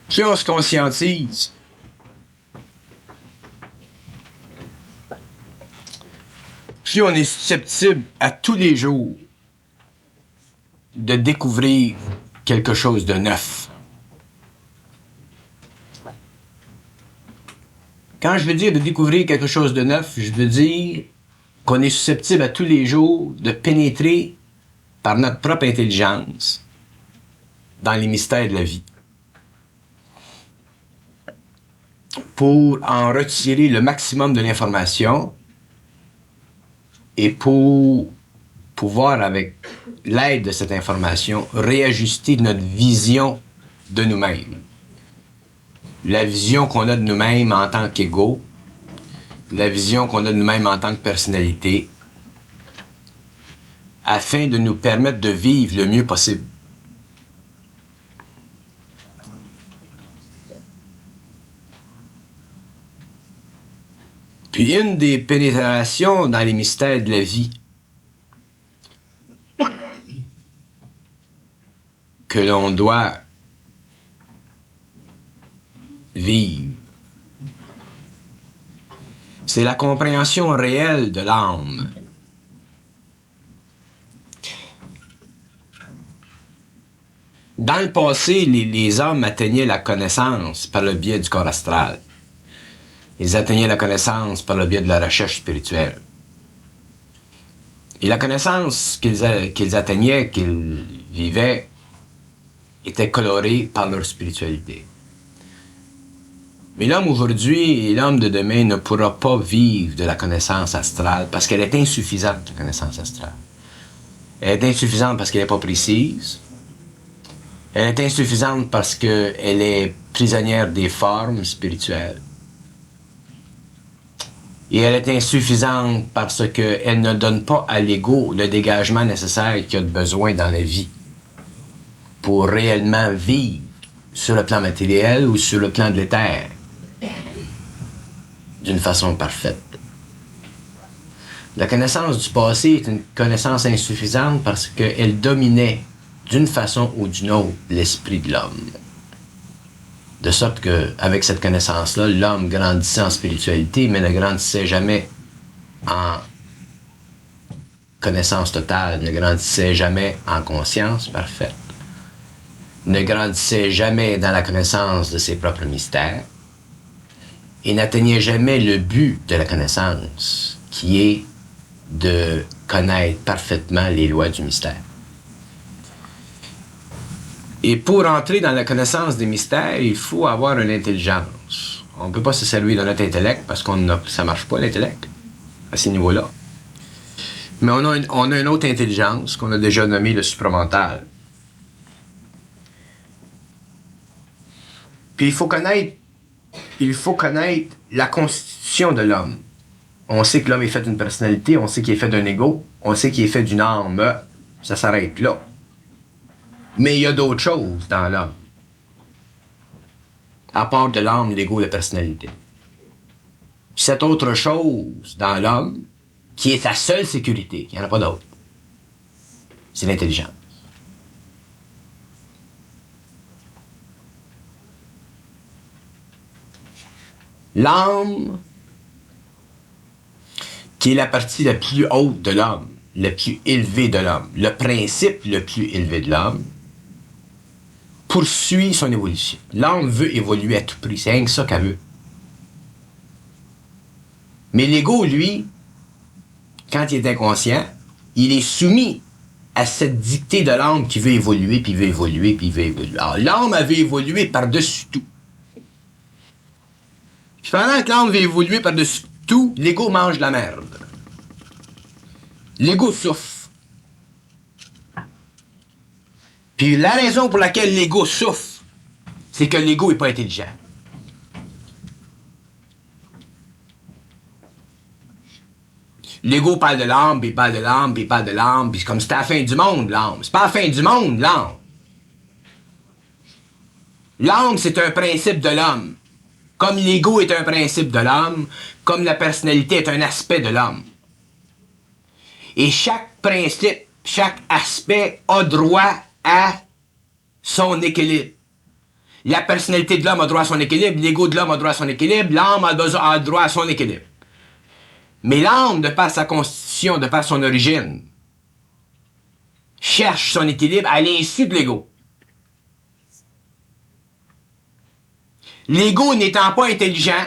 Plus on se conscientise, plus on est susceptible à tous les jours de découvrir quelque chose de neuf. Quand je veux dire de découvrir quelque chose de neuf, je veux dire qu'on est susceptible à tous les jours de pénétrer par notre propre intelligence dans les mystères de la vie, pour en retirer le maximum de l'information et pour pouvoir, avec l'aide de cette information, réajuster notre vision de nous-mêmes. La vision qu'on a de nous-mêmes en tant qu'égaux, la vision qu'on a de nous-mêmes en tant que personnalité, afin de nous permettre de vivre le mieux possible. Puis une des pénétrations dans les mystères de la vie que l'on doit vivre, c'est la compréhension réelle de l'âme. Dans le passé, les hommes atteignaient la connaissance par le biais du corps astral. Ils atteignaient la connaissance par le biais de la recherche spirituelle. Et la connaissance qu'ils atteignaient, qu'ils vivaient, était colorée par leur spiritualité. Mais l'homme aujourd'hui et l'homme de demain ne pourra pas vivre de la connaissance astrale parce qu'elle est insuffisante, la connaissance astrale. Elle est insuffisante parce qu'elle n'est pas précise. Elle est insuffisante parce qu'elle est prisonnière des formes spirituelles. Et elle est insuffisante parce qu'elle ne donne pas à l'ego le dégagement nécessaire qu'il a besoin dans la vie pour réellement vivre sur le plan matériel ou sur le plan de l'éther d'une façon parfaite. La connaissance du passé est une connaissance insuffisante parce qu'elle dominait d'une façon ou d'une autre l'esprit de l'homme. De sorte qu'avec cette connaissance-là, l'homme grandissait en spiritualité, mais ne grandissait jamais en connaissance totale, ne grandissait jamais en conscience parfaite, ne grandissait jamais dans la connaissance de ses propres mystères, et n'atteignait jamais le but de la connaissance, qui est de connaître parfaitement les lois du mystère. Et pour entrer dans la connaissance des mystères, il faut avoir une intelligence. On ne peut pas se servir de notre intellect parce que ça ne marche pas, l'intellect, à ces niveaux-là. Mais on a une autre intelligence qu'on a déjà nommée le supramental. Puis il faut connaître la constitution de l'homme. On sait que l'homme est fait d'une personnalité, on sait qu'il est fait d'un ego, on sait qu'il est fait d'une âme. Ça s'arrête là. Mais il y a d'autres choses dans l'homme. À part de l'âme, l'ego et la personnalité. Cette autre chose dans l'homme, qui est sa seule sécurité, il n'y en a pas d'autre, c'est l'intelligence. L'âme, qui est la partie la plus haute de l'homme, le plus élevé de l'homme, le principe le plus élevé de l'homme, poursuit son évolution. L'âme veut évoluer à tout prix, c'est rien que ça qu'elle veut. Mais l'ego, lui, quand il est inconscient, il est soumis à cette dictée de l'âme qui veut évoluer, puis veut évoluer, puis veut évoluer. Alors, l'âme, elle veut évoluer par-dessus tout. Puis pendant que l'âme veut évoluer par-dessus tout, l'ego mange de la merde. L'ego souffre. Puis la raison pour laquelle l'ego souffre, c'est que l'ego n'est pas intelligent. L'ego parle de l'âme, puis il parle de l'âme, puis il parle de l'âme, puis c'est comme si c'était la fin du monde, l'âme. C'est pas la fin du monde, l'âme. L'âme, c'est un principe de l'homme. Comme l'ego est un principe de l'homme, comme la personnalité est un aspect de l'homme. Et chaque principe, chaque aspect a droit à son équilibre. La personnalité de l'homme a droit à son équilibre, l'ego de l'homme a droit à son équilibre, l'âme a droit à son équilibre. Mais l'âme, de par sa constitution, de par son origine, cherche son équilibre à l'insu de l'ego. L'ego n'étant pas intelligent,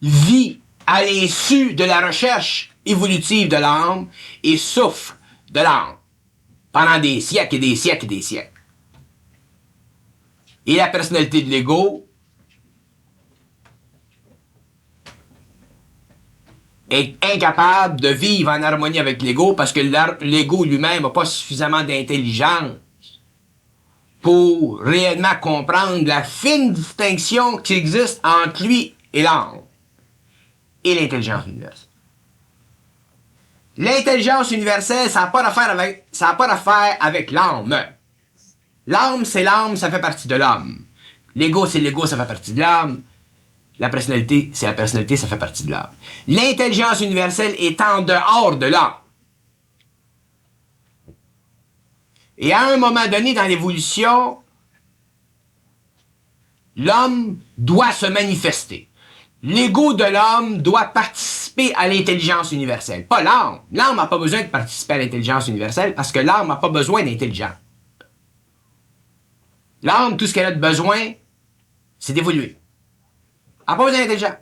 vit à l'insu de la recherche évolutive de l'âme et souffre de l'âme pendant des siècles et des siècles et des siècles. Et la personnalité de l'ego est incapable de vivre en harmonie avec l'ego parce que l'ego lui-même n'a pas suffisamment d'intelligence pour réellement comprendre la fine distinction qui existe entre lui et l'âme et l'intelligence universelle. L'intelligence universelle, ça n'a pas d'affaire avec l'âme. L'âme, c'est l'âme, ça fait partie de l'homme. L'ego, c'est l'ego, ça fait partie de l'âme. La personnalité, c'est la personnalité, ça fait partie de l'âme. L'intelligence universelle est en dehors de l'âme. Et à un moment donné dans l'évolution, l'homme doit se manifester. L'ego de l'homme doit participer à l'intelligence universelle, pas l'âme. L'âme n'a pas besoin de participer à l'intelligence universelle parce que l'âme n'a pas besoin d'intelligence. L'âme, tout ce qu'elle a de besoin, c'est d'évoluer. Elle n'a pas besoin d'intelligence.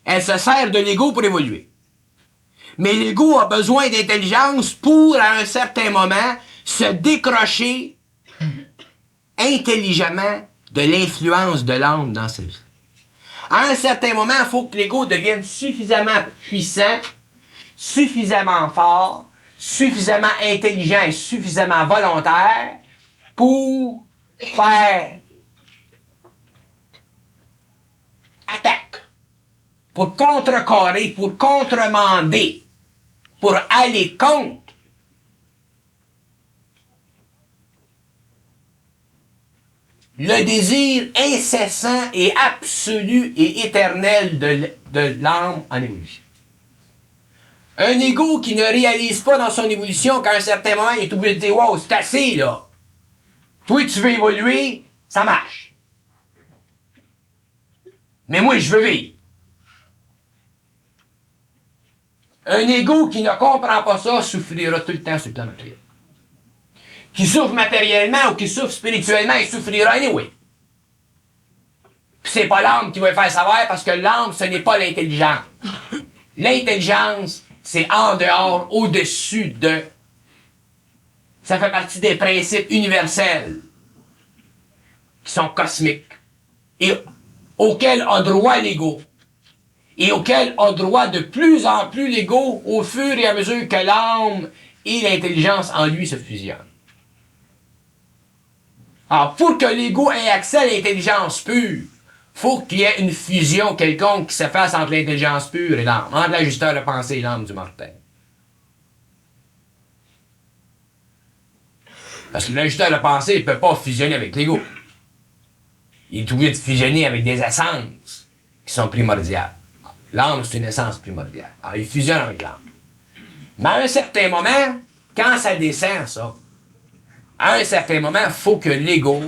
Elle se sert de l'ego pour évoluer. Mais l'ego a besoin d'intelligence pour, à un certain moment, se décrocher intelligemment de l'influence de l'âme dans sa vie. À un certain moment, il faut que l'ego devienne suffisamment puissant, suffisamment fort, suffisamment intelligent et suffisamment volontaire pour faire attaque, pour contrecarrer, pour contremander, pour aller contre le désir incessant et absolu et éternel de l'âme en évolution. Un ego qui ne réalise pas dans son évolution qu'à un certain moment, il est obligé de dire « Wow, c'est assez, là! Toi, tu veux évoluer, ça marche. Mais moi, je veux vivre. » Un ego qui ne comprend pas ça souffrira tout le temps sur le plan matériel. Qui souffre matériellement ou qui souffre spirituellement, il souffrira anyway. Puis c'est pas l'âme qui va le faire savoir parce que l'âme, ce n'est pas l'intelligence. L'intelligence, c'est en dehors, au-dessus de. Ça fait partie des principes universels qui sont cosmiques et auxquels a droit l'ego. Et auxquels a droit de plus en plus l'ego au fur et à mesure que l'âme et l'intelligence en lui se fusionnent. Alors, pour que l'ego ait accès à l'intelligence pure, faut qu'il y ait une fusion quelconque qui se fasse entre l'intelligence pure et l'âme, entre l'ajusteur de pensée et l'âme du mortel. Parce que l'ajusteur de pensée ne peut pas fusionner avec l'ego. Il est obligé de fusionner avec des essences qui sont primordiales. L'âme, c'est une essence primordiale. Alors, il fusionne avec l'âme. Mais à un certain moment, quand ça descend, ça, à un certain moment, il faut que l'ego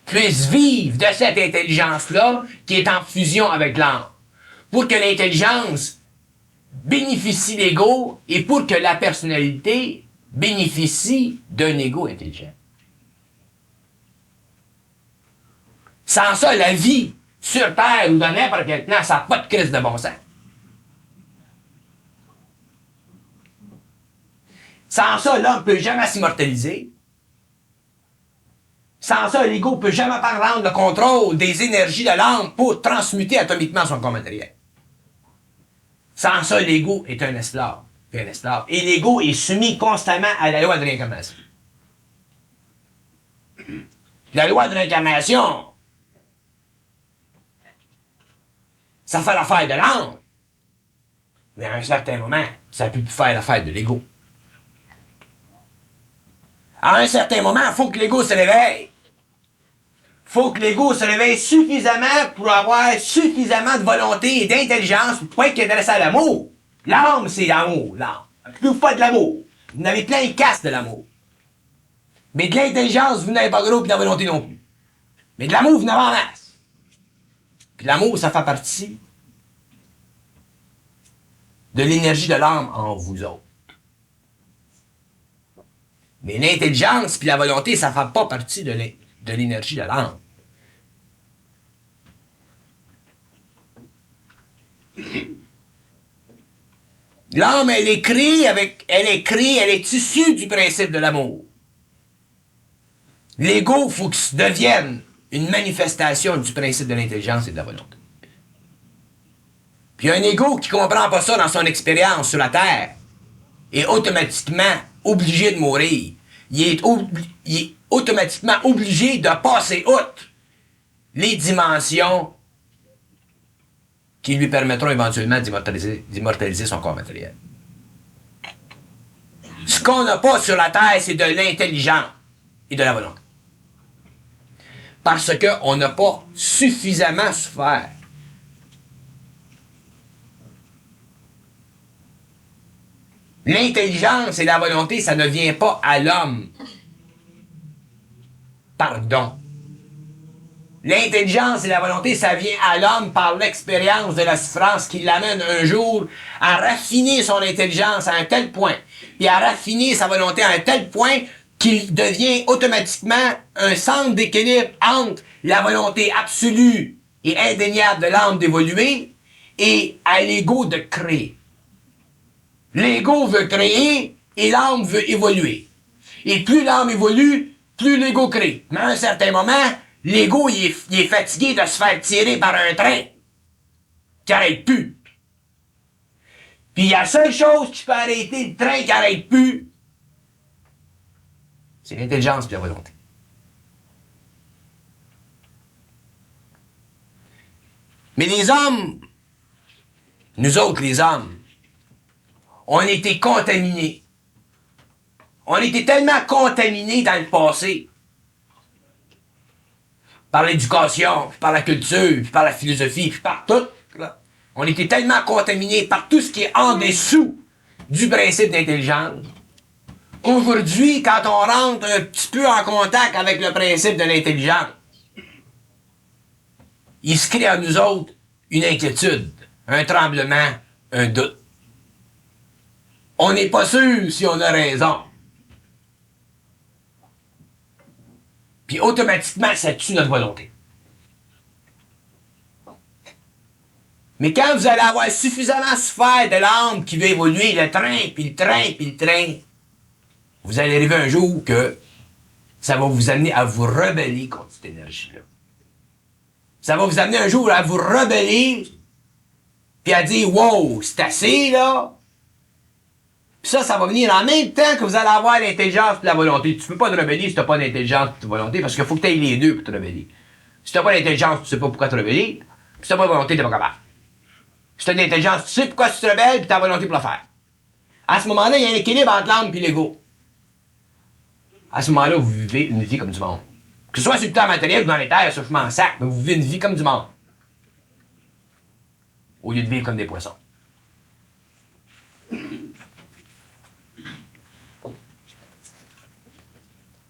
puisse vivre de cette intelligence-là qui est en fusion avec l'âme. Pour que l'intelligence bénéficie l'ego et pour que la personnalité bénéficie d'un ego intelligent. Sans ça, la vie sur Terre ou dans n'importe quel plan, ça n'a pas de crise de bon sens. Sans ça, l'homme ne peut jamais s'immortaliser. Sans ça, l'ego ne peut jamais prendre le contrôle des énergies de l'âme pour transmuter atomiquement son corps matériel. Sans ça, l'ego est un esclave. Et l'ego est soumis constamment à la loi de réincarnation. La loi de réincarnation, ça fait l'affaire de l'âme. Mais à un certain moment, ça ne peut plus faire l'affaire de l'ego. À un certain moment, il faut que l'ego se réveille. Il faut que l'ego se réveille suffisamment pour avoir suffisamment de volonté et d'intelligence pour pas être intéressé à l'amour. L'âme, c'est l'amour, l'âme. Vous ne pouvez pas de l'amour. Vous en avez plein les castes de l'amour. Mais de l'intelligence, vous n'avez pas gros, puis de la volonté non plus. Mais de l'amour, vous n'avez en masse. Puis l'amour, ça fait partie de l'énergie de l'âme en vous autres. Mais l'intelligence puis la volonté, ça fait pas partie de l'énergie de l'âme. L'âme, elle est créée, elle est issue du principe de l'amour. L'ego, il faut qu'il devienne une manifestation du principe de l'intelligence et de la volonté. Puis un ego qui comprend pas ça dans son expérience sur la Terre est automatiquement obligé de mourir. Il est automatiquement obligé de passer outre les dimensions qui lui permettront éventuellement d'immortaliser son corps matériel. Ce qu'on n'a pas sur la Terre, c'est de l'intelligence et de la volonté. Parce qu'on n'a pas suffisamment souffert. L'intelligence et la volonté, ça ne vient pas à l'homme. Pardon. L'intelligence et la volonté, ça vient à l'homme par l'expérience de la souffrance qui l'amène un jour à raffiner son intelligence à un tel point, puis à raffiner sa volonté à un tel point qu'il devient automatiquement un centre d'équilibre entre la volonté absolue et indéniable de l'âme d'évoluer et à l'ego de créer. L'ego veut créer et l'âme veut évoluer. Et plus l'âme évolue, plus l'ego crée. Mais à un certain moment, l'ego il est fatigué de se faire tirer par un train qui n'arrête plus. Puis la seule chose qui peut arrêter le train qui n'arrête plus, c'est l'intelligence et la volonté. Mais les hommes, nous autres les hommes, on était contaminés. On était tellement contaminés dans le passé. Par l'éducation, par la culture, par la philosophie, par tout. Là. On était tellement contaminés par tout ce qui est en dessous du principe d'intelligence. Aujourd'hui, quand on rentre un petit peu en contact avec le principe de l'intelligence, il se crée en nous autres une inquiétude, un tremblement, un doute. On n'est pas sûr si on a raison. Puis automatiquement, ça tue notre volonté. Mais quand vous allez avoir suffisamment souffert de l'âme qui veut évoluer, le train, puis le train, puis le train, vous allez arriver un jour que ça va vous amener à vous rebeller contre cette énergie-là. Ça va vous amener un jour à vous rebeller, puis à dire « Wow, c'est assez, là! » Puis ça va venir en même temps que vous allez avoir l'intelligence et la volonté. Tu peux pas te rebeller si tu n'as pas d'intelligence et de volonté, parce qu'il faut que tu aies les deux pour te rebeller. Si tu n'as pas l'intelligence, tu sais pas pourquoi te rebeller. Si tu n'as pas de volonté, tu n'es pas capable. Si tu as de l'intelligence, tu sais pourquoi tu te rebelles, puis tu as la volonté pour le faire. À ce moment-là, il y a un équilibre entre l'âme et l'ego. À ce moment-là, vous vivez une vie comme du monde. Que ce soit sur le temps matériel ou dans les terres, ça je m'en sac, mais vous vivez une vie comme du monde. Au lieu de vivre comme des poissons.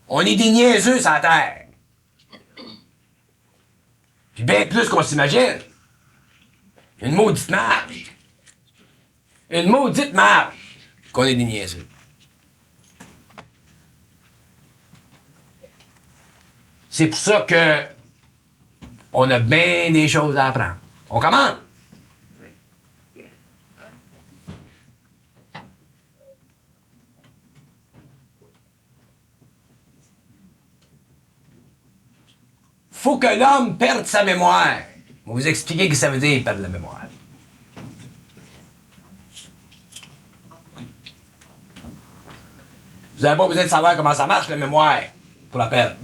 On est des niaiseux sur la terre. Puis bien plus qu'on s'imagine. Une maudite marge. Une maudite marge qu'on est des niaiseux. C'est pour ça que on a bien des choses à apprendre. On commence. Faut que l'homme perde sa mémoire. Je vais vous expliquer ce que ça veut dire perdre la mémoire. Vous n'avez pas besoin de savoir comment ça marche la mémoire pour la perdre.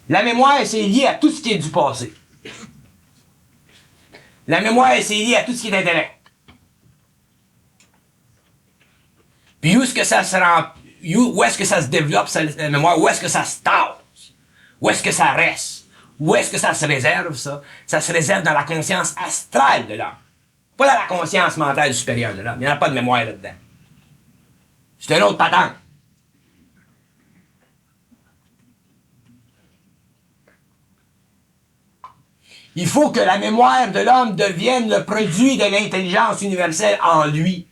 La mémoire, c'est lié à tout ce qui est du passé. La mémoire, c'est lié à tout ce qui est intellect. Puis où est-ce que ça se rend, où est-ce que ça se développe, la mémoire, où est-ce que ça se tasse, où est-ce que ça reste, où est-ce que ça se réserve, ça? Ça se réserve dans la conscience astrale de l'homme. Pas dans la conscience mentale supérieure de l'homme. Il n'y en a pas de mémoire là-dedans. C'est une autre patente. Il faut que la mémoire de l'homme devienne le produit de l'intelligence universelle en lui,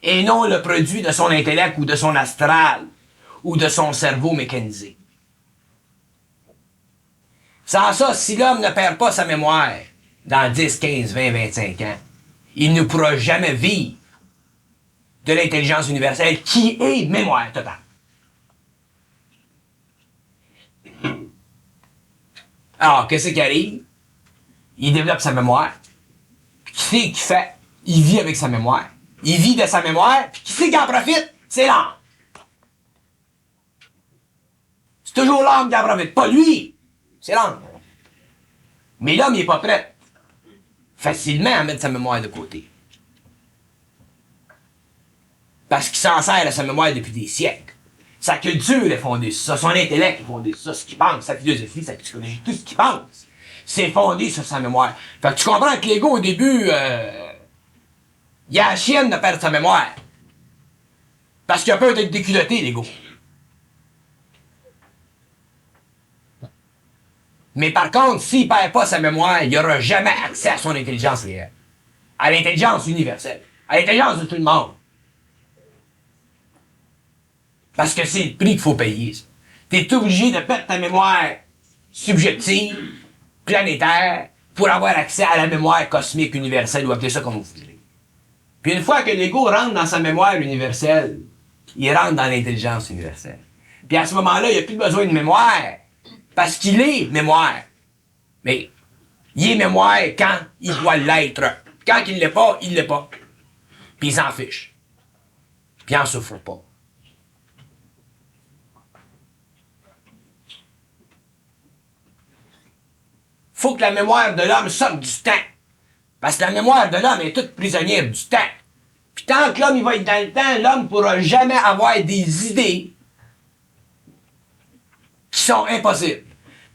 et non le produit de son intellect ou de son astral, ou de son cerveau mécanisé. Sans ça, si l'homme ne perd pas sa mémoire dans 10, 15, 20, 25 ans, il ne pourra jamais vivre de l'intelligence universelle qui est mémoire totale. Alors, qu'est-ce qui arrive? Il développe sa mémoire. Puis qui c'est qui fait? Il vit avec sa mémoire. Il vit de sa mémoire. Puis qui c'est qui en profite? C'est l'âme. C'est toujours l'âme qui en profite. Pas lui. C'est l'âme. Mais l'homme, il n'est pas prêt facilement à mettre sa mémoire de côté. Parce qu'il s'en sert à sa mémoire depuis des siècles. Sa culture est fondée sur ça. Son intellect est fondé sur ça. Ce qu'il pense, sa philosophie, sa psychologie, tout ce qu'il pense. C'est fondé sur sa mémoire. Fait que tu comprends que l'ego, au début, il a la chienne de perdre sa mémoire. Parce qu'il a peur d'être déculotté, l'ego. Mais par contre, s'il ne perd pas sa mémoire, il n'aura jamais accès à son intelligence réelle. À l'intelligence universelle. À l'intelligence de tout le monde. Parce que c'est le prix qu'il faut payer, ça. T'es obligé de perdre ta mémoire subjective, planétaire, pour avoir accès à la mémoire cosmique universelle, ou appelez ça comme vous voulez. Puis une fois que l'ego rentre dans sa mémoire universelle, il rentre dans l'intelligence universelle. Puis à ce moment-là, il n'y a plus besoin de mémoire, parce qu'il est mémoire. Mais il est mémoire quand il doit l'être. Quand il ne l'est pas, il ne l'est pas. Puis il s'en fiche. Puis il n'en souffre pas. Faut que la mémoire de l'homme sorte du temps. Parce que la mémoire de l'homme est toute prisonnière du temps. Puis tant que l'homme il va être dans le temps, l'homme ne pourra jamais avoir des idées qui sont impossibles.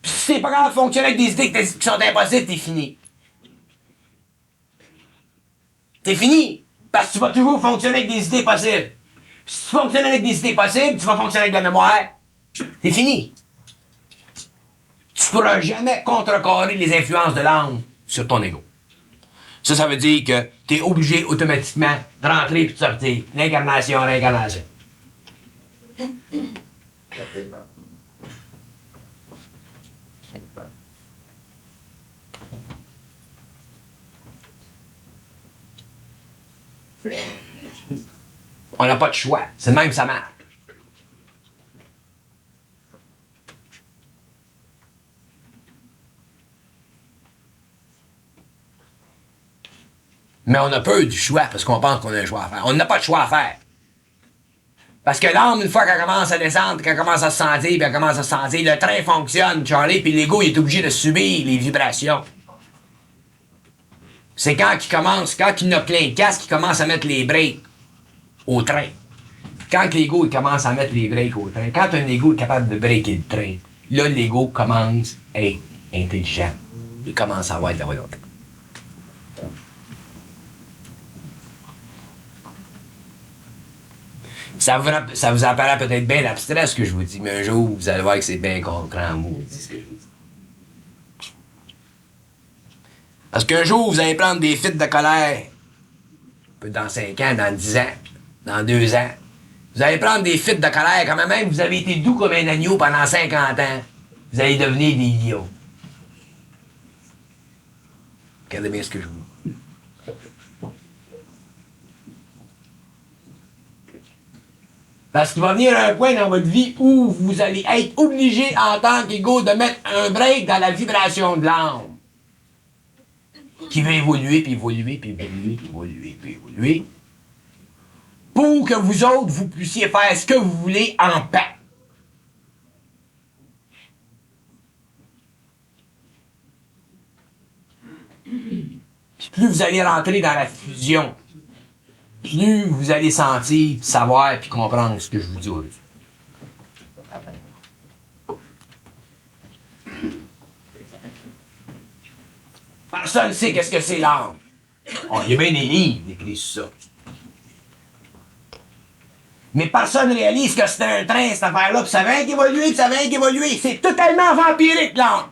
Puis si t'es pas capable de fonctionner avec des idées qui sont impossibles, t'es fini. T'es fini. Parce que tu vas toujours fonctionner avec des idées possibles. Puis si tu fonctionnes avec des idées possibles, tu vas fonctionner avec la mémoire. T'es fini. Tu ne pourras jamais contrecarrer les influences de l'âme sur ton ego. Ça veut dire que tu es obligé automatiquement de rentrer et de sortir. L'incarnation, réincarnation. On n'a pas de choix. C'est de même que ça marche. Mais on a peur du choix parce qu'on pense qu'on a un choix à faire. On n'a pas de choix à faire. Parce que l'âme, une fois qu'elle commence à descendre, qu'elle commence à se sentir, puis elle commence à se sentir, le train fonctionne, Charlie, puis l'ego il est obligé de subir les vibrations. C'est quand il a plein de casques, qu'il commence à mettre les breaks au train. Quand l'ego il commence à mettre les breaks au train, quand un ego est capable de breaker le train, là l'ego commence à être intelligent. Il commence à avoir de la volonté. Ça vous apparaît peut-être bien abstrait ce que je vous dis, mais un jour, vous allez voir que c'est bien concret en mots, ce que je vous dis. Parce qu'un jour, vous allez prendre des fuites de colère, dans 5 ans, dans 10 ans, dans 2 ans. Vous allez prendre des fuites de colère, quand même, vous avez été doux comme un agneau pendant 50 ans. Vous allez devenir des idiots. Regardez bien ce que je vous dis. Parce qu'il va venir un point dans votre vie où vous allez être obligé en tant qu'ego de mettre un break dans la vibration de l'âme. Qui va évoluer, puis évoluer, puis évoluer, puis évoluer, puis évoluer. Pour que vous autres, vous puissiez faire ce que vous voulez en paix. Puis plus vous allez rentrer dans la fusion, plus vous allez sentir, savoir puis comprendre ce que je vous dis aujourd'hui. Personne ne sait qu'est-ce que c'est l'âme. Oh, il y a bien des livres écrits sur ça. Mais personne ne réalise que c'est un train, cette affaire-là, puis ça va évoluer, puis ça va évoluer. C'est totalement vampirique, l'âme.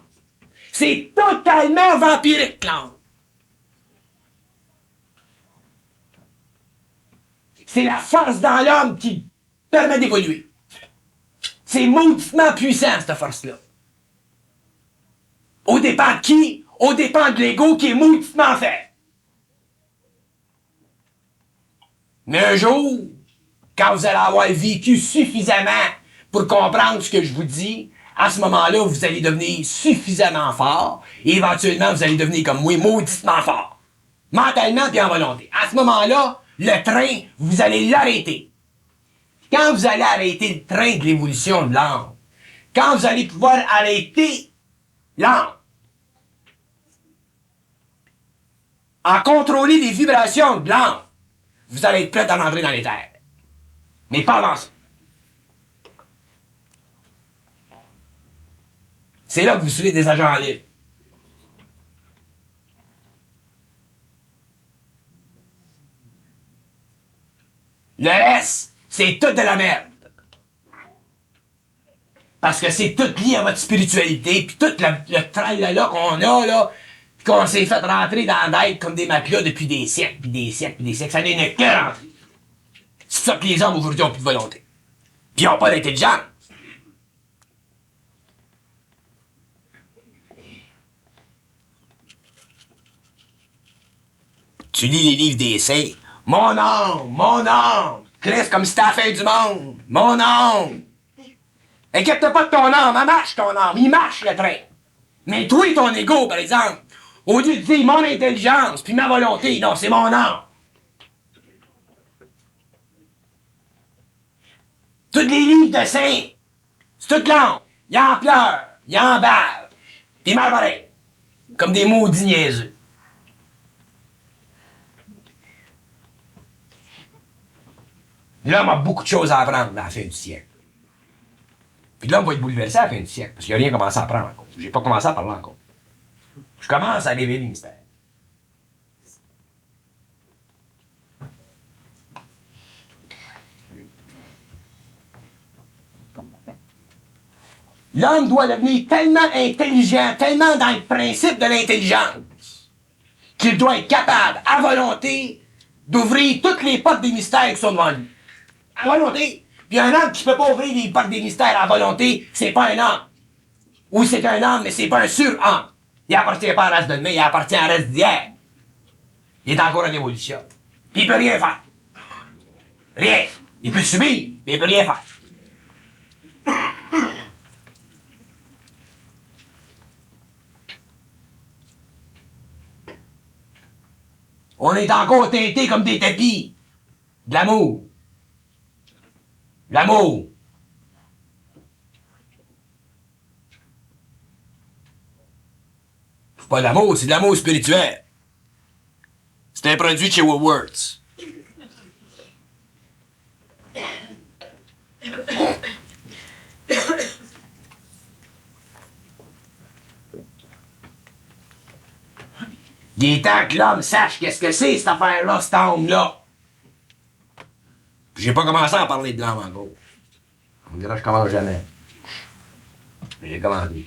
C'est totalement vampirique, l'âme. C'est la force dans l'homme qui permet d'évoluer. C'est mauditement puissant, cette force-là. Au dépend de qui? Au dépend de l'ego qui est mauditement fait. Mais un jour, quand vous allez avoir vécu suffisamment pour comprendre ce que je vous dis, à ce moment-là, vous allez devenir suffisamment fort et éventuellement, vous allez devenir comme moi, mauditement fort. Mentalement et en volonté. À ce moment-là, le train, vous allez l'arrêter. Quand vous allez arrêter le train de l'évolution de l'âme, quand vous allez pouvoir arrêter l'âme, en contrôler les vibrations de l'âme, vous allez être prêt à rentrer dans les terres. Mais pas avant ça. C'est là que vous serez des agents libres. Le reste, c'est tout de la merde. Parce que c'est tout lié à votre spiritualité, puis tout le tralala qu'on a, là, qu'on s'est fait rentrer dans la tête comme des matelas depuis des siècles, puis des siècles, puis des siècles. Ça n'est que rentrer. C'est ça que les hommes aujourd'hui ont plus de volonté. Puis ils n'ont pas d'intelligence. Tu lis les livres d'essai. Mon âme, Chris, comme si t'as la fin du monde. Mon âme. Inquiète-toi pas de ton âme, elle marche ton âme, il marche le train. Mais toi et ton ego, par exemple, au lieu de dire mon intelligence puis ma volonté, non, c'est mon âme. Tous les livres de saints, c'est toute l'âme. Il en pleure, il en bave, pis mal pareil. Comme des maudits niaiseux. L'homme a beaucoup de choses à apprendre à la fin du siècle. Puis l'homme va être bouleversé à la fin du siècle, parce qu'il n'a rien commencé à apprendre encore. J'ai pas commencé à parler encore. Je commence à révéler les mystères. L'homme doit devenir tellement intelligent, tellement dans le principe de l'intelligence, qu'il doit être capable, à volonté, d'ouvrir toutes les portes des mystères qui sont devant lui. À volonté. Puis un homme qui ne peut pas ouvrir les portes des mystères à volonté, c'est pas un homme. Ou c'est un homme, mais c'est pas un sur-homme. Il appartient pas à la race de demain, il appartient à la race d'hier. Il est encore en évolution. Puis il peut rien faire. Rien. Il peut subir, mais il peut rien faire. On est encore teintés comme des tapis. De l'amour. L'amour. C'est pas de l'amour, c'est de l'amour spirituel. C'est un produit de chez Woolworths. Il est temps que l'homme sache qu'est-ce que c'est, cette affaire-là, cet homme-là. J'ai pas commencé à parler de l'homme encore. On dirait que je commence jamais. J'ai commencé.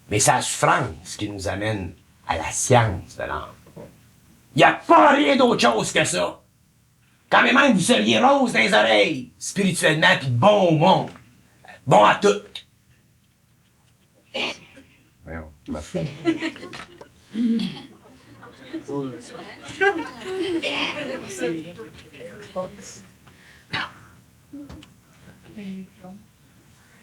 Mais c'est la souffrance qui nous amène à la science de l'âme. Il n'y a pas rien d'autre chose que ça. Quand même vous seriez rose dans les oreilles, spirituellement, puis bon au monde. Bon à tout. Voyons,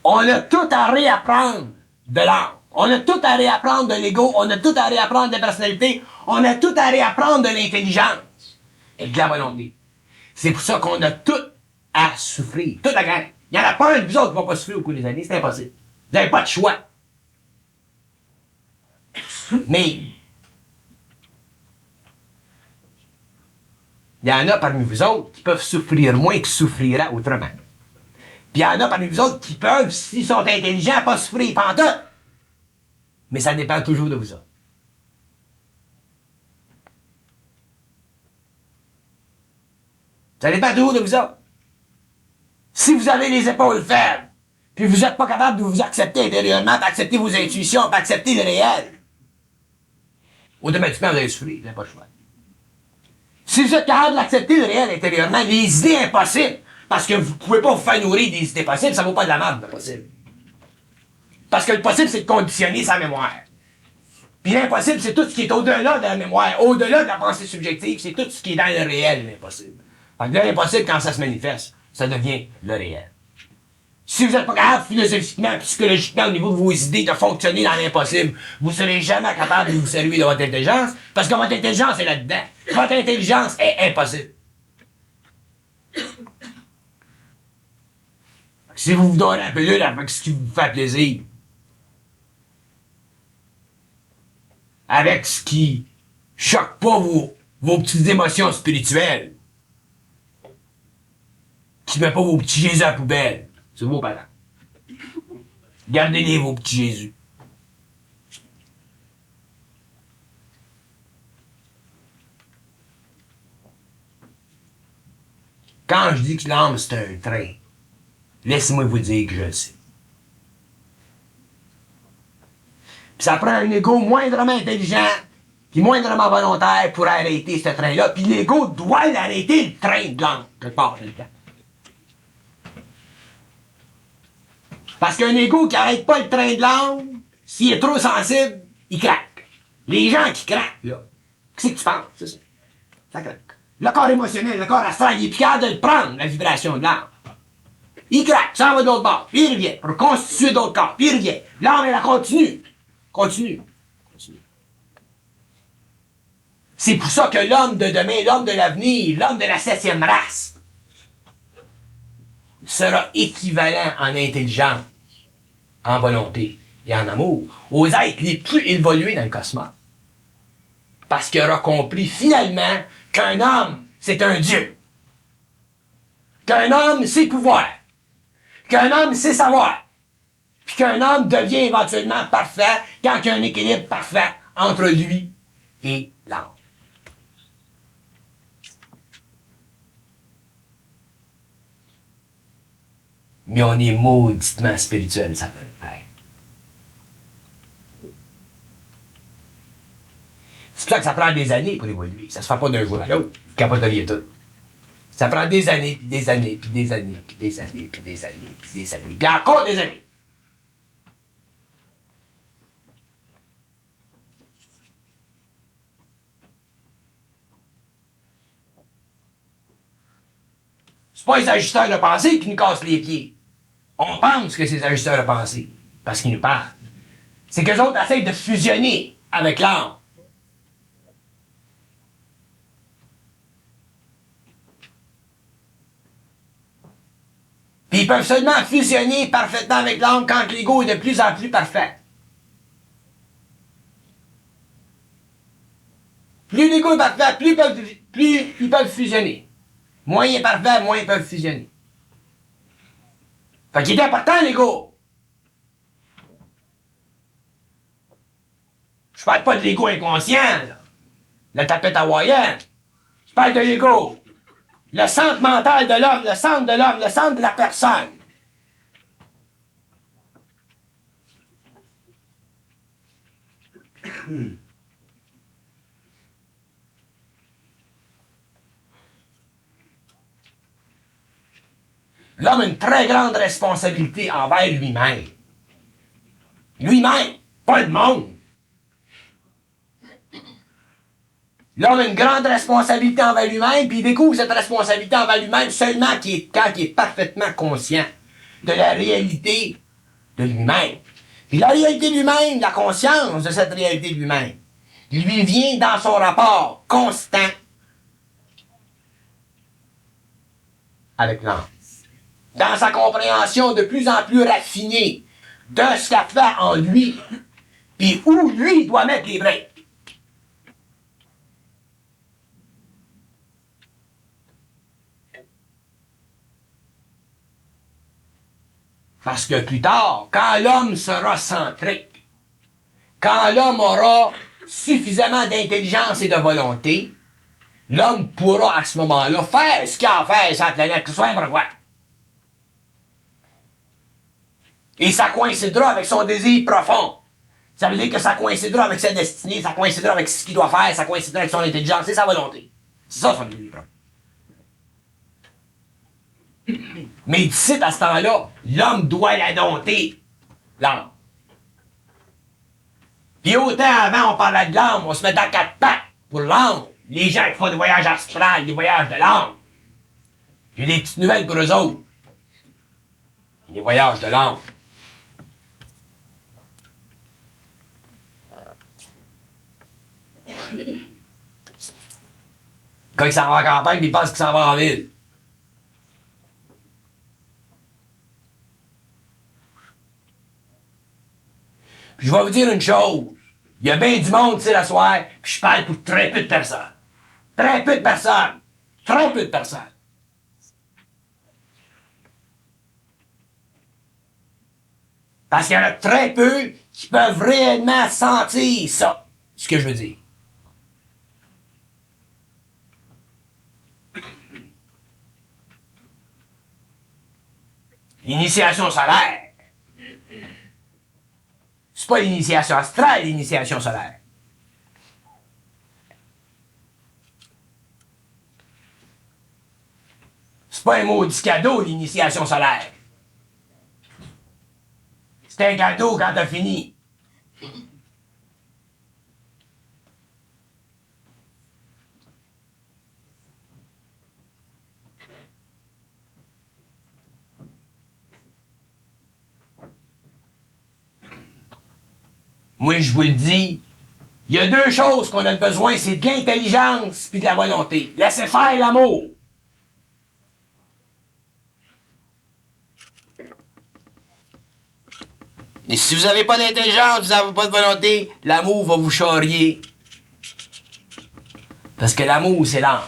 on a tout à réapprendre de l'âme. On a tout à réapprendre de l'ego. On a tout à réapprendre de la personnalité. On a tout à réapprendre de l'intelligence et de la volonté. C'est pour ça qu'on a tout à souffrir. Toute la gang. Il n'y en a pas un de vous autres qui ne va pas souffrir au cours des années. C'est impossible. Vous n'avez pas de choix. Mais il y en a parmi vous autres qui peuvent souffrir moins que souffrira autrement. Puis il y en a parmi vous autres qui peuvent, s'ils sont intelligents, pas souffrir pantoute. Mais ça dépend toujours de vous autres. Ça dépend toujours de vous autres. Si vous avez les épaules faibles, puis vous n'êtes pas capable de vous accepter intérieurement, d'accepter vos intuitions, d'accepter le réel, automatiquement vous allez souffrir, vous n'avez pas le choix. Si vous êtes capable d'accepter le réel intérieurement, les idées impossibles, parce que vous ne pouvez pas vous faire nourrir des idées possibles, ça ne vaut pas de la merde, l'impossible. Parce que le possible, c'est de conditionner sa mémoire. Puis l'impossible, c'est tout ce qui est au-delà de la mémoire, au-delà de la pensée subjective, c'est tout ce qui est dans le réel, l'impossible. Fait que l'impossible, quand ça se manifeste, ça devient le réel. Si vous n'êtes pas capable philosophiquement, psychologiquement, au niveau de vos idées, de fonctionner dans l'impossible, vous ne serez jamais capable de vous servir de votre intelligence, parce que votre intelligence est là-dedans. Votre intelligence est impossible. Si vous vous donnez un peu d'huile avec ce qui vous fait plaisir, avec ce qui choque pas vos petites émotions spirituelles, qui met pas vos petits Jésus à la poubelle, c'est vos parents. Gardez-les, vos petits Jésus. Quand je dis que l'âme, c'est un train, laissez-moi vous dire que je le sais. Puis ça prend un ego moindrement intelligent, puis moindrement volontaire pour arrêter ce train-là. Puis l'ego doit arrêter le train de l'âme, quelque part dans le temps. Parce qu'un ego qui n'arrête pas le train de l'âme, s'il est trop sensible, il craque. Les gens qui craquent, là, qu'est-ce que tu penses? C'est ça. Ça craque. Le corps émotionnel, le corps astral, il est plus capable de le prendre, la vibration de l'âme. Il craque, ça va de l'autre bord, puis il revient, pour constituer d'autres corps, puis il revient. L'âme, elle continue. Continue. C'est pour ça que l'homme de demain, l'homme de l'avenir, l'homme de la 7e race, sera équivalent en intelligence, en volonté et en amour aux êtres les plus évolués dans le cosmos. Parce qu'il aura compris finalement qu'un homme, c'est un dieu. Qu'un homme, c'est pouvoir. Qu'un homme, c'est savoir. Puis qu'un homme devient éventuellement parfait quand il y a un équilibre parfait entre lui et l'âme. Mais on est mauditement spirituel, ça peut faire. C'est pour ça que ça prend des années pour évoluer. Ça se fait pas d'un jour à l'autre. Vous capoteriez tout. Ça prend des années, puis des années, puis des années, puis des années, puis des années, puis des années, puis encore des années. C'est pas les ajusteurs de pensée qui nous cassent les pieds. On pense que c'est les ajusteurs de pensée, parce qu'ils nous parlent. C'est qu'eux autres essayent de fusionner avec l'âme. Puis ils peuvent seulement fusionner parfaitement avec l'âme quand l'ego est de plus en plus parfait. Plus l'ego est parfait, plus ils peuvent fusionner. Moins il est parfait, moins ils peuvent fusionner. Fait qu'il est important, l'ego. Je parle pas de l'ego inconscient, là. La tapette hawaïenne. Je parle de l'ego. Le centre mental de l'homme, le centre de l'homme, le centre de la personne. L'homme a une très grande responsabilité envers lui-même. Lui-même, pas le monde. L'homme a une grande responsabilité envers lui-même, puis il découvre cette responsabilité envers lui-même seulement quand il est parfaitement conscient de la réalité de lui-même. Puis la réalité de lui-même, la conscience de cette réalité de lui-même, lui vient dans son rapport constant avec l'âme. Dans sa compréhension de plus en plus raffinée de ce qu'a fait en lui, puis où lui doit mettre les breaks. Parce que plus tard, quand l'homme sera centrique, quand l'homme aura suffisamment d'intelligence et de volonté, l'homme pourra à ce moment-là faire ce qu'il a à faire sur la planète, que ce soit n'importe quoi. Et ça coïncidera avec son désir profond. Ça veut dire que ça coïncidera avec sa destinée, ça coïncidera avec ce qu'il doit faire, ça coïncidera avec son intelligence et sa volonté. C'est ça son désir profond. Mais d'ici à ce temps-là, l'homme doit la dompter, l'âme. Puis autant avant on parlait de l'âme, on se mettait à quatre pattes pour l'âme. Les gens qui font des voyages astrales, des voyages de l'âme. J'ai des petites nouvelles pour eux autres. Des voyages de l'âme. Quand il s'en va en campagne, il pense qu'il s'en va en ville. Puis je vais vous dire une chose. Il y a bien du monde, tu sais, la soirée, puis je parle pour très peu de personnes. Très peu de personnes. Très peu de personnes. Parce qu'il y en a très peu qui peuvent réellement sentir ça. Ce que je veux dire. L'initiation solaire. C'est pas l'initiation astrale, l'initiation solaire. C'est pas un maudit cadeau, l'initiation solaire. C'est un cadeau quand t'as fini. Moi, je vous le dis, il y a deux choses qu'on a besoin, c'est de l'intelligence puis de la volonté. Laissez faire l'amour. Et si vous n'avez pas d'intelligence, vous n'avez pas de volonté, l'amour va vous charrier. Parce que l'amour, c'est l'âme.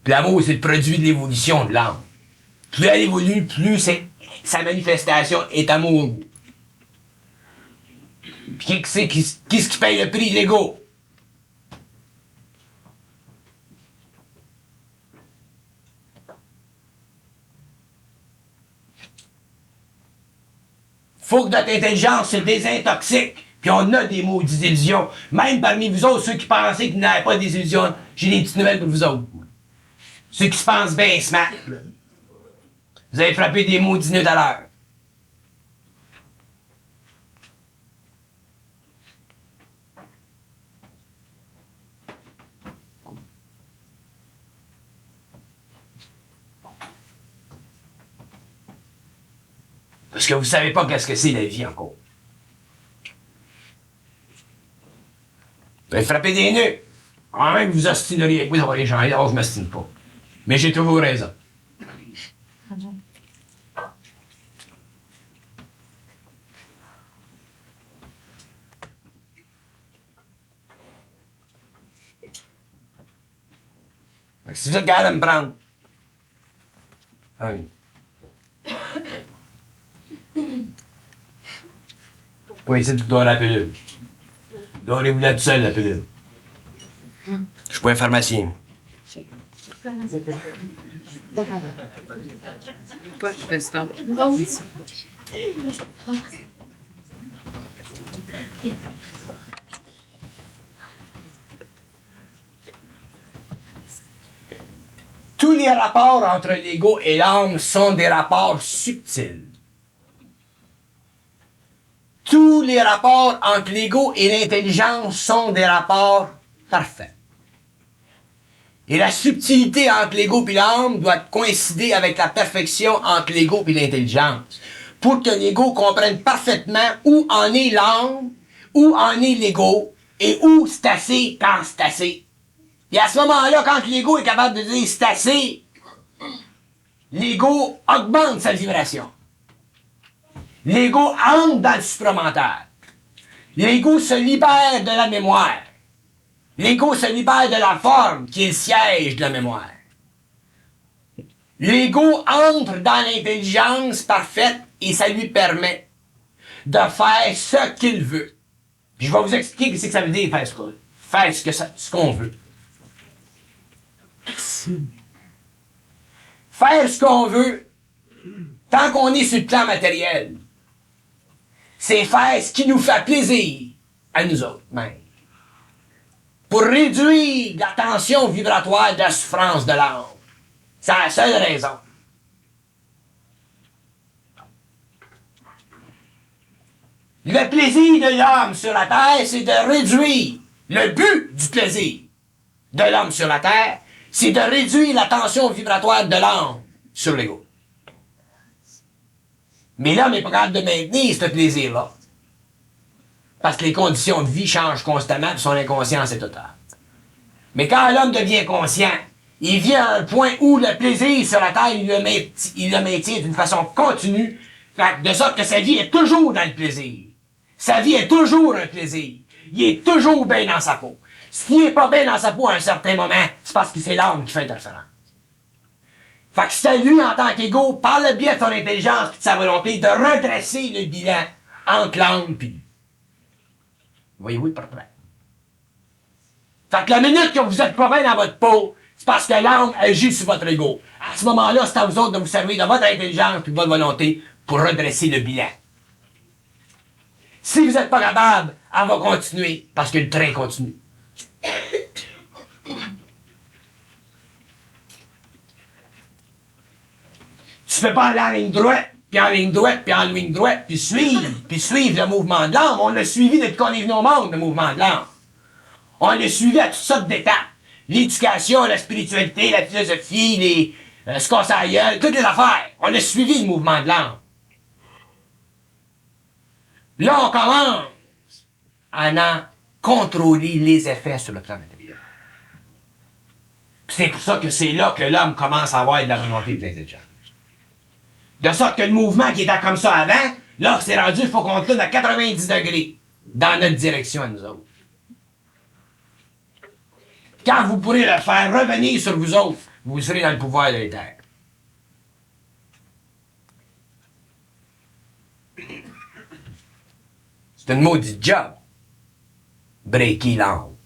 Puis l'amour, c'est le produit de l'évolution de l'âme. Plus elle évolue, plus sa manifestation est amour. Puis qu'est-ce qui paye le prix de l'ego? Faut que notre intelligence se désintoxique. Puis on a des maudites illusions. Même parmi vous autres, ceux qui pensaient qu'ils n'avaient pas des illusions, j'ai des petites nouvelles pour vous autres. Ceux qui se pensent bien smart. Vous avez frappé des maudits nœuds à l'heure. Parce que vous savez pas qu'est-ce que c'est la vie encore. Vous avez frappé des nœuds. Quand même, vous ostineriez avec moi d'avoir les gens, alors je m'ostine pas. Mais j'ai toujours raison. Si vous êtes capable de me prendre. Oui. Oui, c'est tout dans la pilule. Donnez-vous là tout seul, la pilule. Je suis pas un pharmacien. Tous les rapports entre l'ego et l'âme sont des rapports subtils. Tous les rapports entre l'ego et l'intelligence sont des rapports parfaits. Et la subtilité entre l'ego et l'âme doit coïncider avec la perfection entre l'ego et l'intelligence. Pour que l'ego comprenne parfaitement où en est l'âme, où en est l'ego, et où c'est assez quand c'est assez. Et à ce moment-là, quand l'ego est capable de dire c'est assez, l'ego augmente sa vibration. L'ego entre dans le supramental. L'ego se libère de la mémoire. L'ego se libère de la forme qui est le siège de la mémoire. L'ego entre dans l'intelligence parfaite et ça lui permet de faire ce qu'il veut. Puis je vais vous expliquer ce que ça veut dire faire ce qu'on veut. Faire ce qu'on veut, tant qu'on est sur le plan matériel, c'est faire ce qui nous fait plaisir à nous autres, même. Pour réduire la tension vibratoire de la souffrance de l'âme. C'est la seule raison. Le plaisir de l'homme sur la terre, c'est de réduire le but du plaisir de l'homme sur la terre, c'est de réduire la tension vibratoire de l'âme sur l'ego. Mais l'homme n'est pas capable de maintenir ce plaisir-là. Parce que les conditions de vie changent constamment et son inconscience est totale. Mais quand l'homme devient conscient, il vient à un point où le plaisir sur la terre, il le maintient d'une façon continue, de sorte que sa vie est toujours dans le plaisir. Sa vie est toujours un plaisir. Il est toujours bien dans sa peau. S'il n'est pas bien dans sa peau à un certain moment, c'est parce que c'est l'âme qui fait interférence. Fait que c'est lui, en tant qu'ego, par le biais de son intelligence et de sa volonté, de redresser le bilan entre l'âme et lui. Voyez-vous le portrait? Fait que la minute que vous êtes pas bien dans votre peau, c'est parce que l'âme agit sur votre ego. À ce moment-là, c'est à vous autres de vous servir de votre intelligence et de votre volonté pour redresser le bilan. Si vous n'êtes pas capable, elle va continuer, parce que le train continue. Tu peux pas aller en ligne droite, puis en ligne droite, puis en ligne droite, puis suivre le mouvement de l'âme. On l'a suivi depuis qu'on est venu au monde, le mouvement de l'âme. On l'a suivi à toutes sortes d'étapes. L'éducation, la spiritualité, la philosophie, ce qu'on s'en gueule, toutes les affaires. On a suivi le mouvement de l'âme. Là, on commence à en contrôler les effets sur le plan matériel. C'est pour ça que c'est là que l'homme commence à avoir de la volonté et de l'intelligence. De sorte que le mouvement qui était comme ça avant, là, c'est rendu, il faut qu'on tourne à 90 degrés dans notre direction à nous autres. Quand vous pourrez le faire revenir sur vous autres, vous serez dans le pouvoir de l'éther. C'est une maudite job. Breaker l'âme.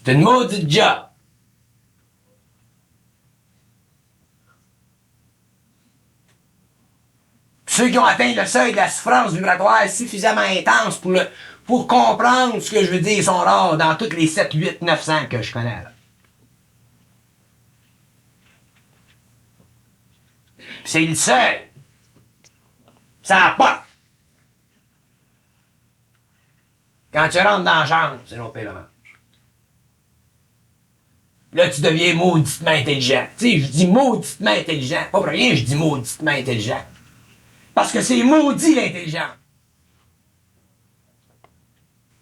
C'est une maudite job. Ceux qui ont atteint le seuil de la souffrance vibratoire suffisamment intense pour comprendre ce que je veux dire sont rares dans toutes les 7, 8, 900 que je connais. Là. C'est le seul. Ça n'a pas. Quand tu rentres dans la chambre, c'est non pire le manche. Là, tu deviens mauditement intelligent. Tu sais, je dis mauditement intelligent. Pas pour rien, je dis mauditement intelligent. Parce que c'est maudit l'intelligence.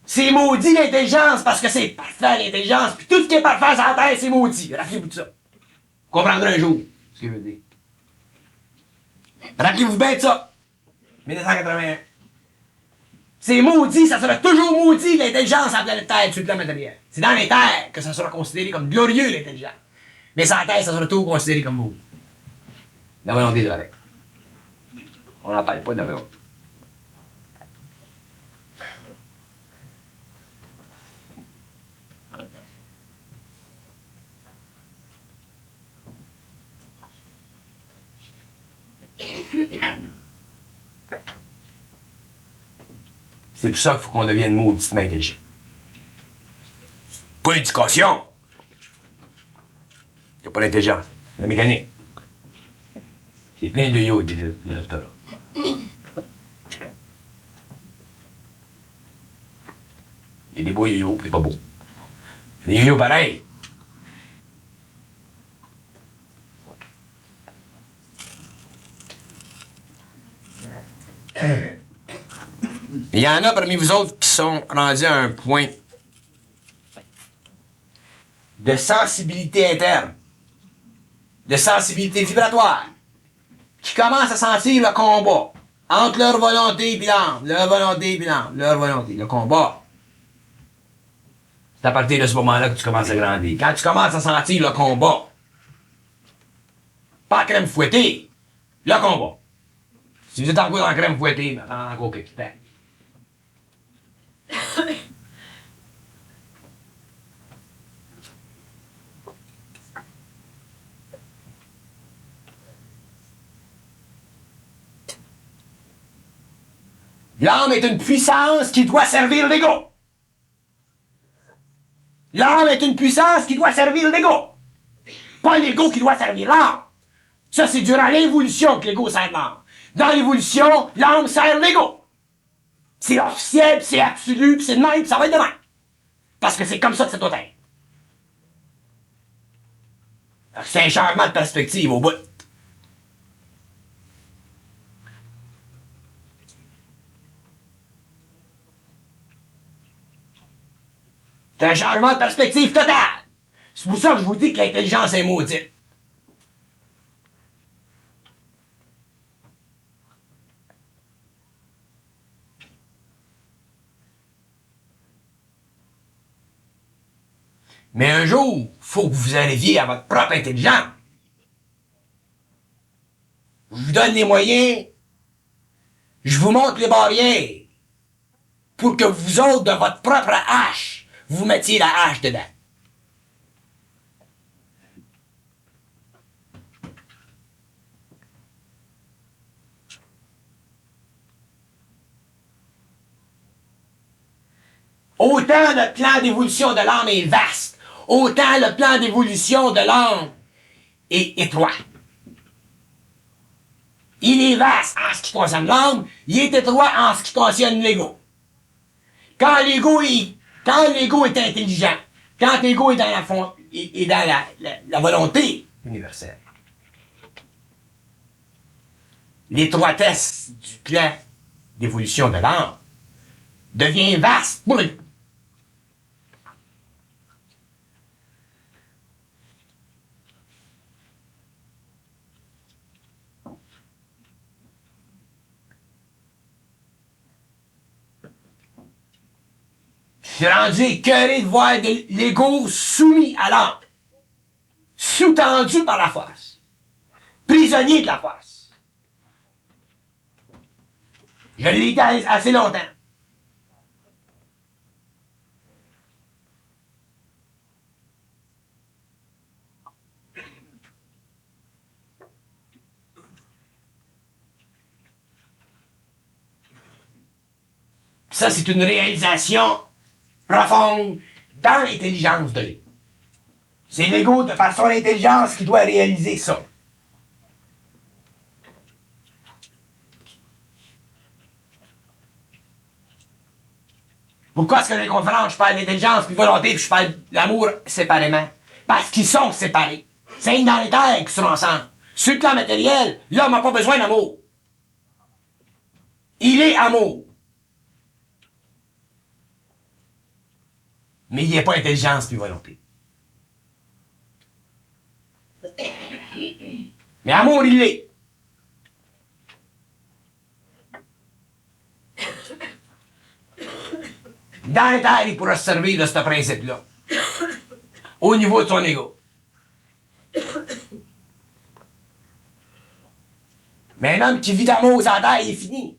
C'est maudit l'intelligence parce que c'est parfait l'intelligence. Puis tout ce qui est parfait sur la terre, c'est maudit. Rappelez-vous de ça. Vous comprendrez un jour ce que je veux dire. Rappelez-vous bien de ça. 1981. C'est maudit, ça sera toujours maudit l'intelligence à la planète Terre sur le plan matériel. C'est dans les terres que ça sera considéré comme glorieux l'intelligence. Mais sur la Terre, ça sera toujours considéré comme maudit. La volonté de l'avec. On n'en parle pas de la volonté. C'est pour ça qu'il faut qu'on devienne mauditement intelligent. Pas l'éducation. Il n'y a pas l'intelligence. La mécanique. C'est plein de yo de là. Il y a des beaux yo-yo, puis des pas beaux. Des yo-yo pareils. Il y en a parmi vous autres qui sont rendus à un point de sensibilité interne, de sensibilité vibratoire, qui commencent à sentir le combat entre leur volonté et l'âme, leur volonté et l'âme, leur volonté, le combat. C'est à partir de ce moment-là que tu commences à grandir. Quand tu commences à sentir le combat, pas la crème fouettée, le combat. Si vous êtes encore dans la crème fouettée, ben, pendant encore quelques temps. L'âme est une puissance qui doit servir l'ego. L'âme est une puissance qui doit servir l'ego. Pas l'ego qui doit servir l'âme. Ça, c'est durant l'évolution que l'ego sert l'âme. Dans l'évolution, l'âme sert l'ego. C'est officiel, c'est absolu, c'est de même, ça va être de même. Parce que c'est comme ça que ça doit être. C'est un changement de perspective au bout. C'est un changement de perspective total. C'est pour ça que je vous dis que l'intelligence est maudite. Mais un jour, il faut que vous arriviez à votre propre intelligence. Je vous donne les moyens, je vous montre les barrières, pour que vous autres, de votre propre hache, vous mettiez la hache dedans. Autant le plan d'évolution de l'âme est vaste, autant le plan d'évolution de l'âme est étroit. Il est vaste en ce qui concerne l'âme, il est étroit en ce qui concerne l'ego. Quand l'ego est intelligent, quand l'ego est dans la volonté universelle, l'étroitesse du plan d'évolution de l'âme devient vaste pour lui. Je suis rendu écœuré de voir l'ego soumis à l'âme, sous-tendu par la force, prisonnier de la force. Je l'ai été assez longtemps. Ça, c'est une réalisation profonde dans l'intelligence de l'ego. C'est l'ego, de par son intelligence, qui doit réaliser ça. Pourquoi est-ce que dans les conférences, je parle d'intelligence puis volonté puis je parle d'amour séparément? Parce qu'ils sont séparés. C'est dans les terres qui sont ensemble. Sur le plan matériel, l'homme n'a pas besoin d'amour. Il est amour. Mais il n'y a pas intelligence puis volonté. Mais amour, il l'est. Dans les terres, il pourra se servir de ce principe-là. Au niveau de son ego. Mais un homme qui vit d'amour sur la terre, il est fini.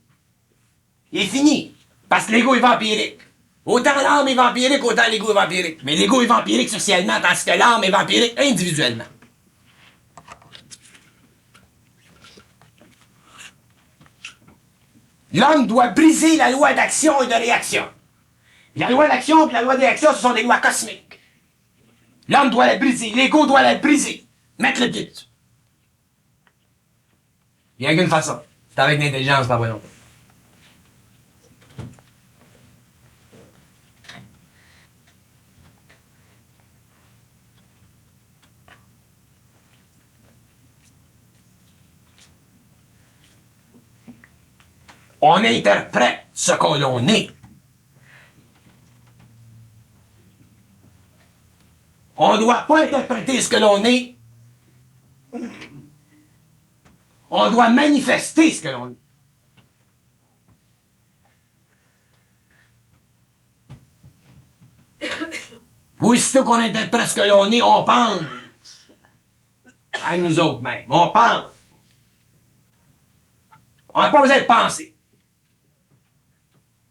Il est fini. Parce que l'ego est vampirique. Autant l'âme est vampirique, autant l'ego est vampirique. Mais l'ego est vampirique socialement, tandis que l'âme est vampirique individuellement. L'homme doit briser la loi d'action et de réaction. La loi d'action et la loi de réaction, ce sont des lois cosmiques. L'homme doit la briser, l'ego doit la briser. Mettre le pied dessus. Il n'y a qu'une façon. C'est avec l'intelligence, pas volonté. On interprète ce qu'on est. On ne doit pas interpréter ce que l'on est. On doit manifester ce que l'on est. Aussitôt qu'on interprète ce que l'on est, on pense À nous autres même. On pense. On n'a pas besoin de penser.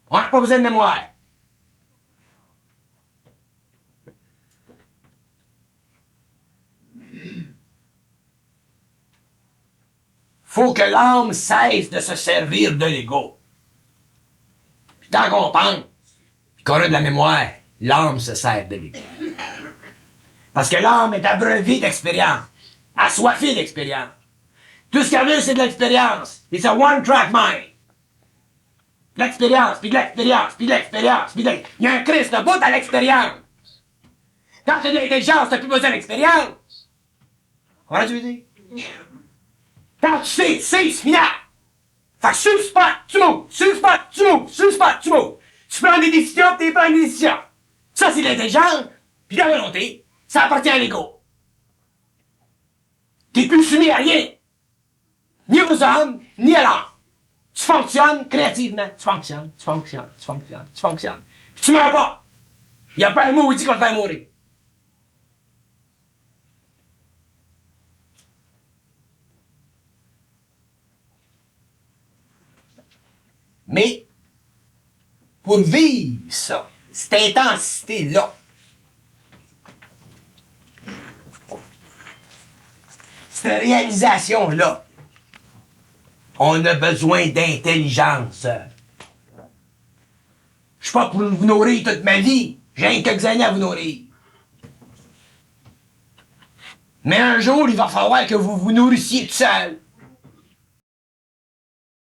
On n'a pas besoin de mémoire. Faut que l'âme cesse de se servir de l'ego. Puis tant qu'on pense, qu'on a de la mémoire, l'âme se sert de l'ego. Parce que l'âme est abreuvée d'expérience, assoiffée d'expérience. Tout ce qu'elle veut, c'est de l'expérience. It's a one-track mind. L'expérience, puis de l'expérience, puis de l'expérience, puis de l'expérience. Il y a un Christ de bout à l'expérience. Quand tu as de l'intelligence, t'as plus besoin d'expérience. Comment tu veux dire? Quand tu sais, c'est final. Fait que sur le spot, tu moves. Sur le spot, tu moves. Sur le spot, tu moves. Tu prends des décisions, tu prends des décisions. Ça, c'est l'intelligence, puis la volonté. Ça appartient à l'ego. T'es plus soumis à rien. Ni aux hommes, ni à l'âme. Tu fonctionnes créativement. Tu fonctionnes. Puis tu meurs pas. Il n'y a pas un mot où il dit qu'on te fait mourir. Mais, pour vivre ça, cette intensité-là, cette réalisation-là, on a besoin d'intelligence. Je suis pas pour vous nourrir toute ma vie. J'ai quelques années à vous nourrir. Mais un jour, il va falloir que vous vous nourrissiez tout seul.